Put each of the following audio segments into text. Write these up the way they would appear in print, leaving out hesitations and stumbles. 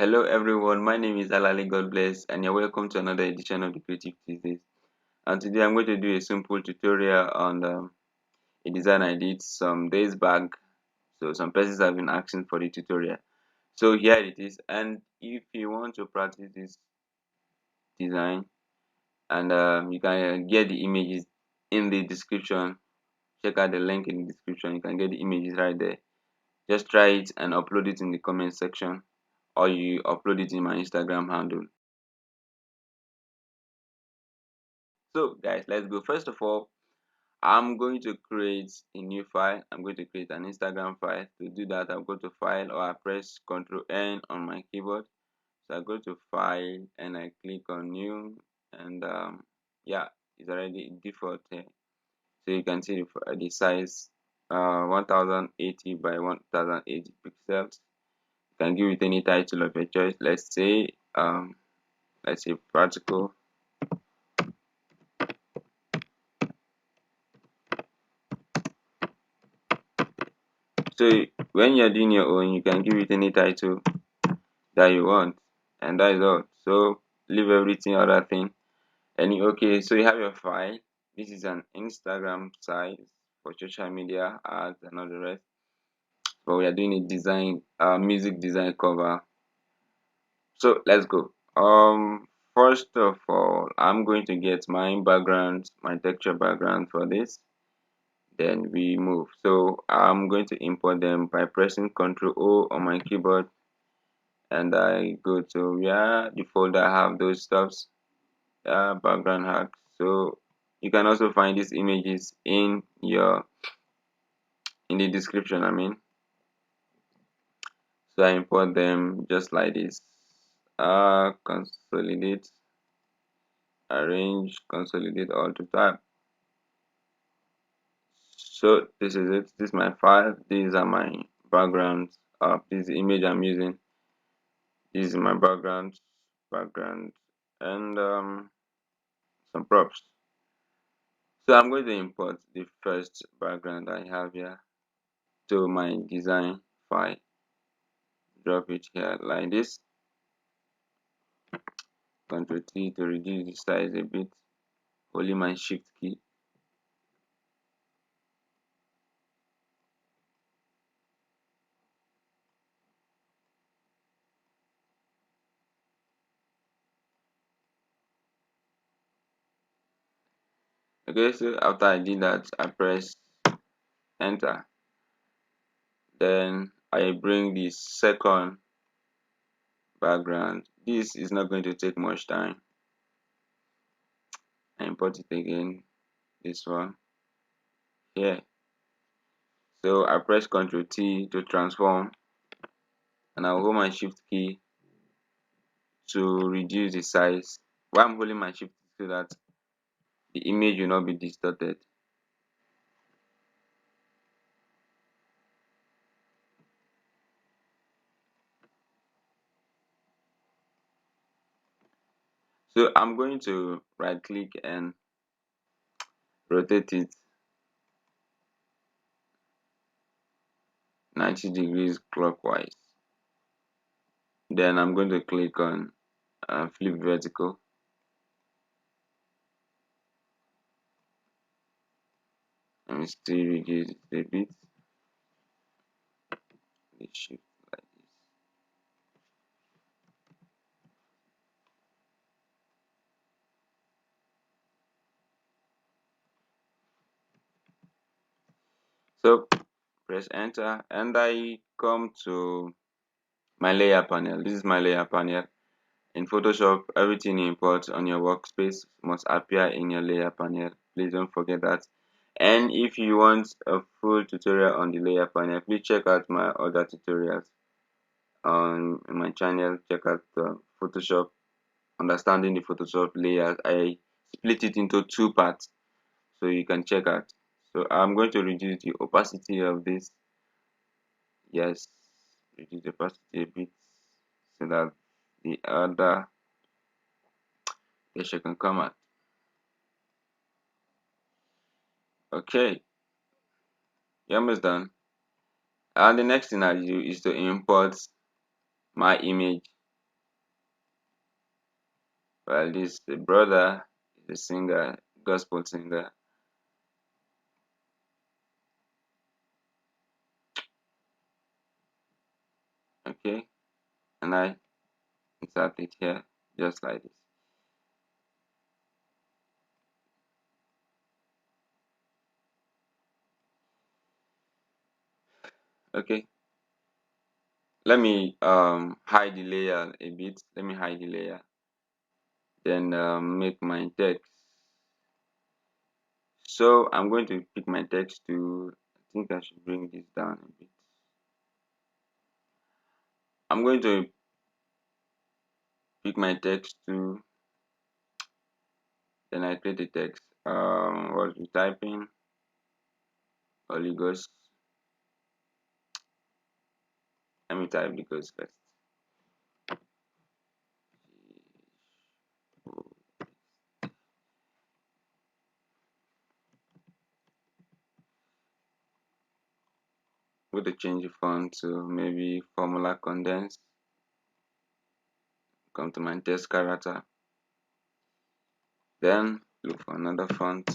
Hello everyone, my name is Alali God bless and you're welcome to another edition of the Creative Tuesdays. And today I'm going to do a simple tutorial on a design I did some days back. So some persons have been asking for the tutorial. So here it is, and if you want to practice this design and you can get the images in the description. Check out the link in the description. You can get the images right there. Just try it and upload it in the comment section, or you upload it in my Instagram handle. So guys, let's go. First of all, I'm going to create a new file. I'm going to create an Instagram file. To do that, I'll go to file, or I press Ctrl N on my keyboard. So I go to file and I click on new, and yeah, it's already default here. So you can see the size 1080 by 1080 pixels. You can give it any title of your choice. Let's say practical. So when you're doing your own, you can give it any title that you want, and that is all. So leave everything other thing. And okay, so you have your file. This is an Instagram site for social media ads and all the rest. But we are doing a design, music design cover. So let's go. First of all, I'm going to get my background, my texture background for this. Then we move. So I'm going to import them by pressing Ctrl O on my keyboard, and I go to where the folder have those stuffs, background hacks. So you can also find these images in the description. So I import them just like this. Consolidate, arrange, consolidate all to tab. So this is it. This is my file. These are my backgrounds. This is the image I'm using. This is my background, and some props. So I'm going to import the first background I have here to my design file. Drop it here like this. Ctrl T to reduce the size a bit. Holding my shift key. Okay, so after I did that, I press enter. Then I bring the second background. This is not going to take much time. I import it again. This one here. So I press Ctrl T to transform, and I'll hold my shift key to reduce the size. Why I'm holding my shift key, so that the image will not be distorted. So I'm going to right click and rotate it 90 degrees clockwise. Then I'm going to click on flip vertical, and still reduce it a bit. It should like this. So press enter, and I come to my layer panel. This is my layer panel. In Photoshop, everything you import on your workspace must appear in your layer panel. Please don't forget that. And if you want a full tutorial on the layer panel, please check out my other tutorials on my channel. Check out Photoshop, understanding the Photoshop layers. I split it into two parts, so you can check out. So I'm going to reduce the opacity of this. Yes, reduce the opacity a bit, so that the other picture can come out. Okay, you're almost done. And the next thing I do is to import my image. Well, this brother is a singer, gospel singer. Okay, and I insert it here just like this. Okay, let me hide the layer a bit. Let me hide the layer, then make my text. So I'm going to pick my text to, I think I should bring this down a bit. I'm going to pick my text to, then I create the text. What we typing? Holy Ghost. Let me type the Ghost first. Going to change the font to maybe Formula Condensed. Come to my text character. Then look for another font.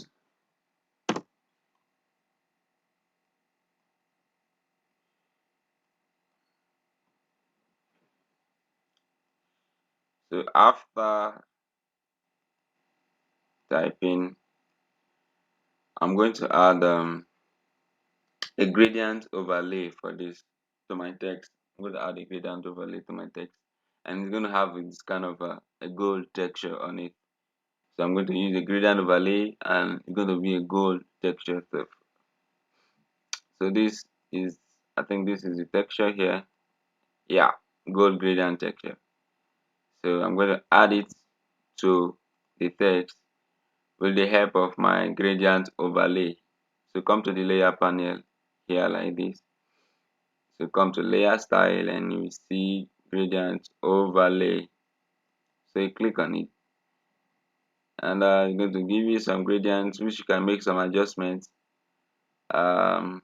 So after typing, I'm going to add a gradient overlay for this to my text. I'm going to add a gradient overlay to my text, and it's going to have this kind of a gold texture on it. So I'm going to use a gradient overlay, and it's going to be a gold texture. So this is, I think this is the texture here. Yeah, gold gradient texture. So I'm going to add it to the text with the help of my gradient overlay. So come to the layer panel here like this. So come to layer style and you see gradient overlay. So you click on it, and it's going to give you some gradients which you can make some adjustments. Um,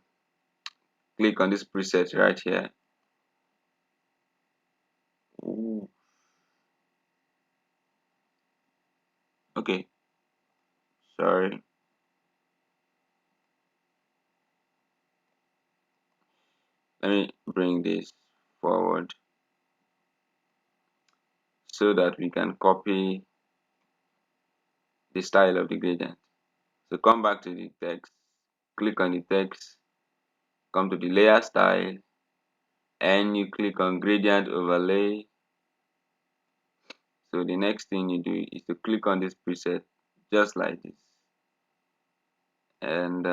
Click on this preset right here. Ooh. Okay, sorry. Let me bring this forward so that we can copy the style of the gradient. So come back to the text, click on the text, come to the layer style, and you click on gradient overlay. So the next thing you do is to click on this preset just like this, and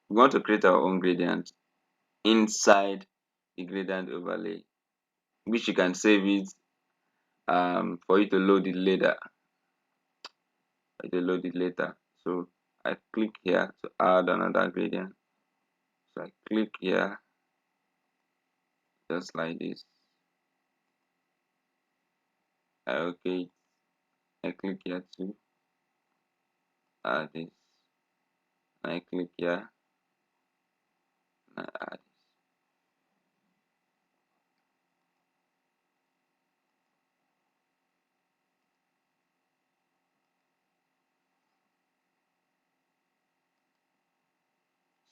we want to create our own gradient inside the gradient overlay, which you can save it for you to load it later. So I click here to add another gradient. So I click here just like this. Okay, I click here to add this. I click here and I add.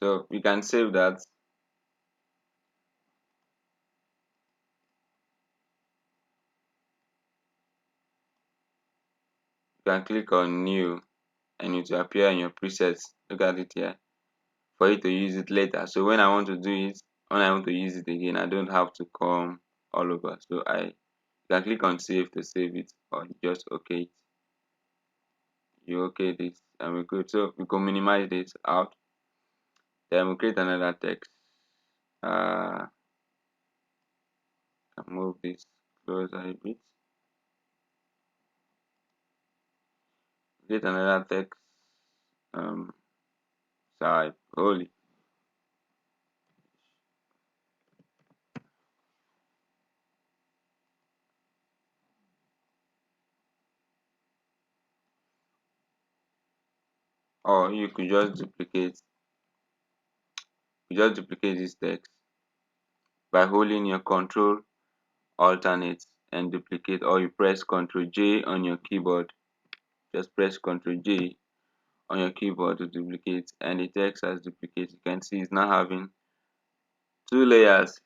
So we can save that. You can click on new and it will appear in your presets. Look at it here for you to use it later. So when I want to do it, when I want to use it again, I don't have to come all over. So I can click on save to save it, or just okay it. You okay this and we're good. So we can minimize this out. Then we create another text. Uh Move this closer a bit. Create another text. Type holy. Or you just duplicate this text by holding your control alternate and duplicate, or you press Ctrl J on your keyboard. Just press Ctrl J on your keyboard to duplicate, and the text has duplicated. You can see it's now having two layers: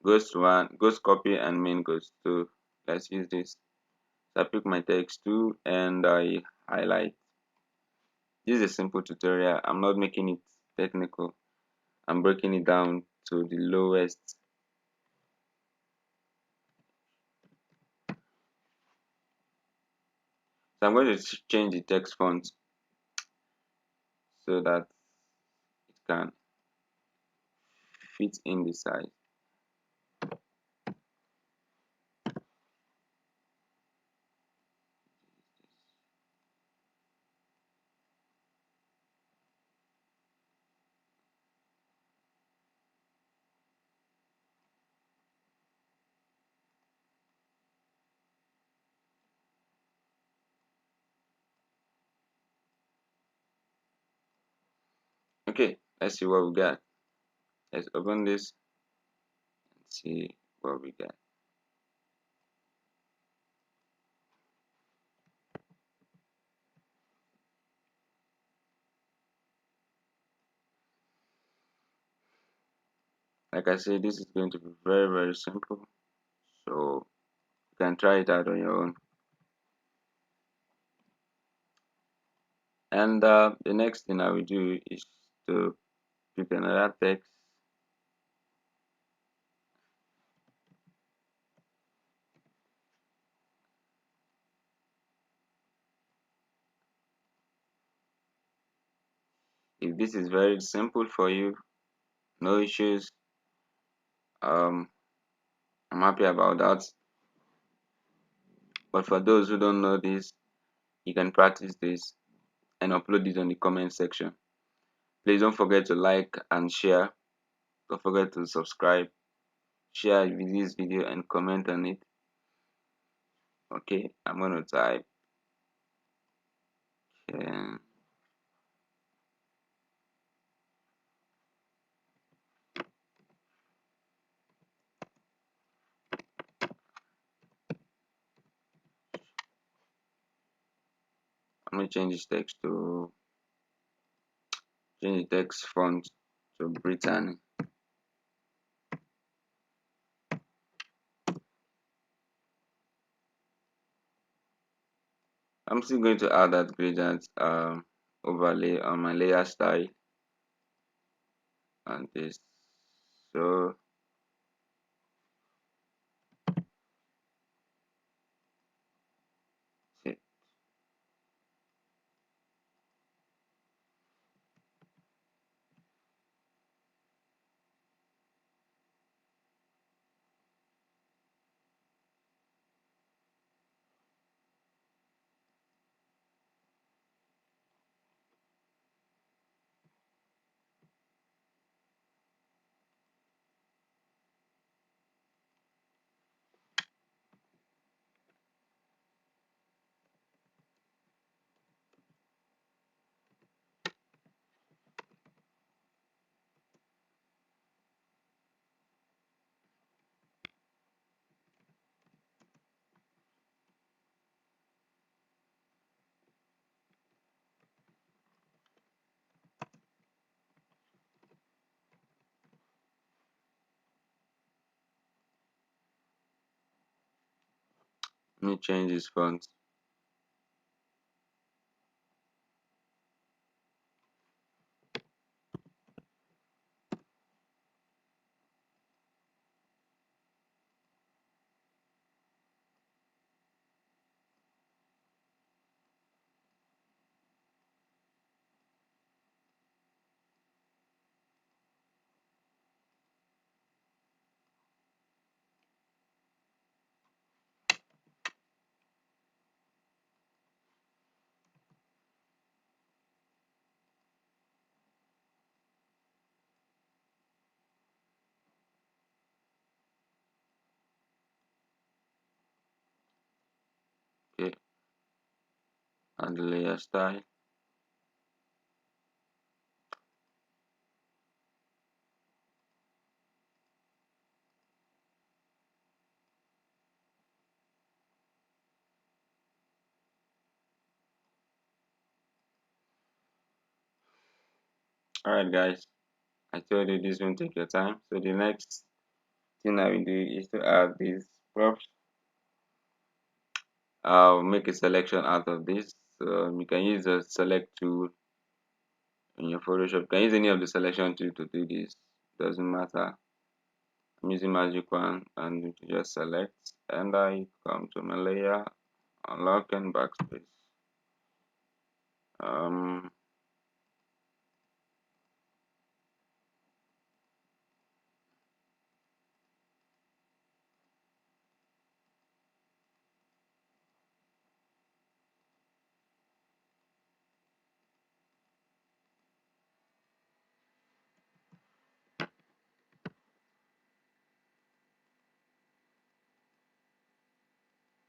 ghost one, ghost copy, and main ghost. So let's use this. So I pick my text too and I highlight. This is a simple tutorial. I'm not making it technical. I'm breaking it down to the lowest. So I'm going to change the text font so that it can fit in the size. Okay, let's see what we got. Let's open this and see what we got. Like I said, this is going to be very simple. So you can try it out on your own. And the next thing I will do is to pick another text. If this is very simple for you, no issues, I'm happy about that. But for those who don't know this, you can practice this and upload it on the comment section. Please don't forget to like and share. Don't forget to subscribe, share this video and comment on it. Okay, I'm gonna type and I'm gonna change the text font to Brittany. I'm still going to add that gradient overlay on my layer style and this. So see, let me change this font. Okay, and the layer style. Alright guys, I told you this won't take your time. So the next thing I will do is to add these props. I'll make a selection out of this. So you can use the select tool in your Photoshop. You can use any of the selection tool to do this. Doesn't matter. I'm using Magic Wand and you just select, and I come to my layer, unlock and backspace. Um,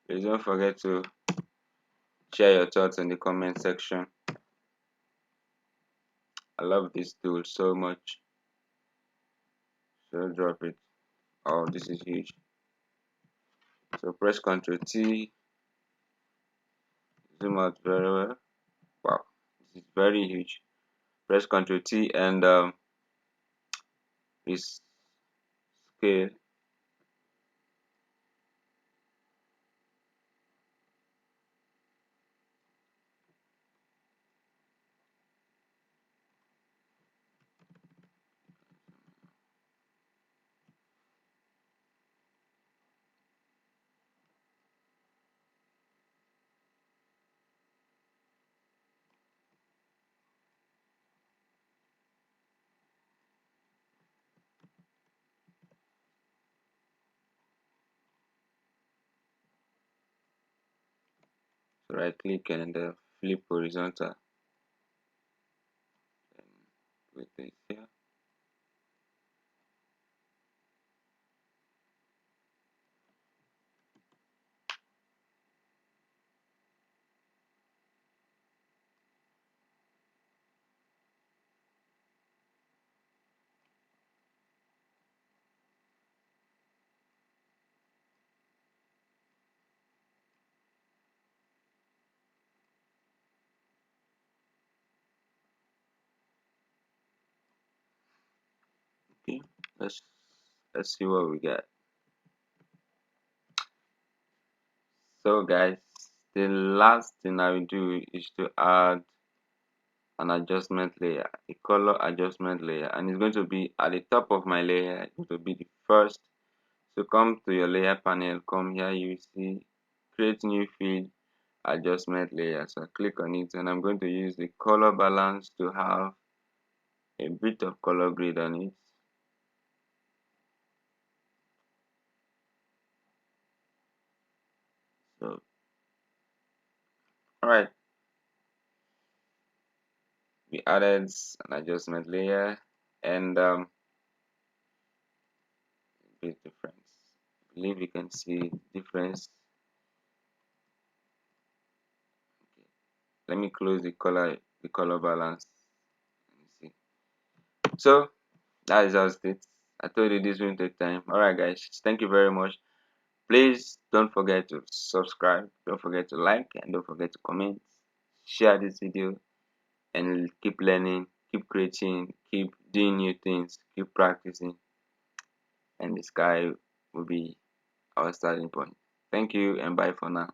Please don't forget to share your thoughts in the comment section. I love this tool so much. So drop it. Oh, this is huge. So press Ctrl T, zoom out very well. Wow, this is very huge. Press Ctrl T and this scale. So right click and flip horizontal. And with this here. Okay, let's see what we got. So guys, the last thing I will do is to add an adjustment layer, a color adjustment layer, and it's going to be at the top of my layer. It's going to be the first. So come to your layer panel, come here, you see create new field adjustment layer. So click on it, and I'm going to use the color balance to have a bit of color grade on it. So all right, we added an adjustment layer, and bit difference. I believe you can see difference. Okay. Let me close the color balance. Let me see. So that is just it. I told you this won't take time. Alright guys, thank you very much. Please don't forget to subscribe, don't forget to like, and don't forget to comment. Share this video and keep learning, keep creating, keep doing new things, keep practicing, and the sky will be our starting point. Thank you and bye for now.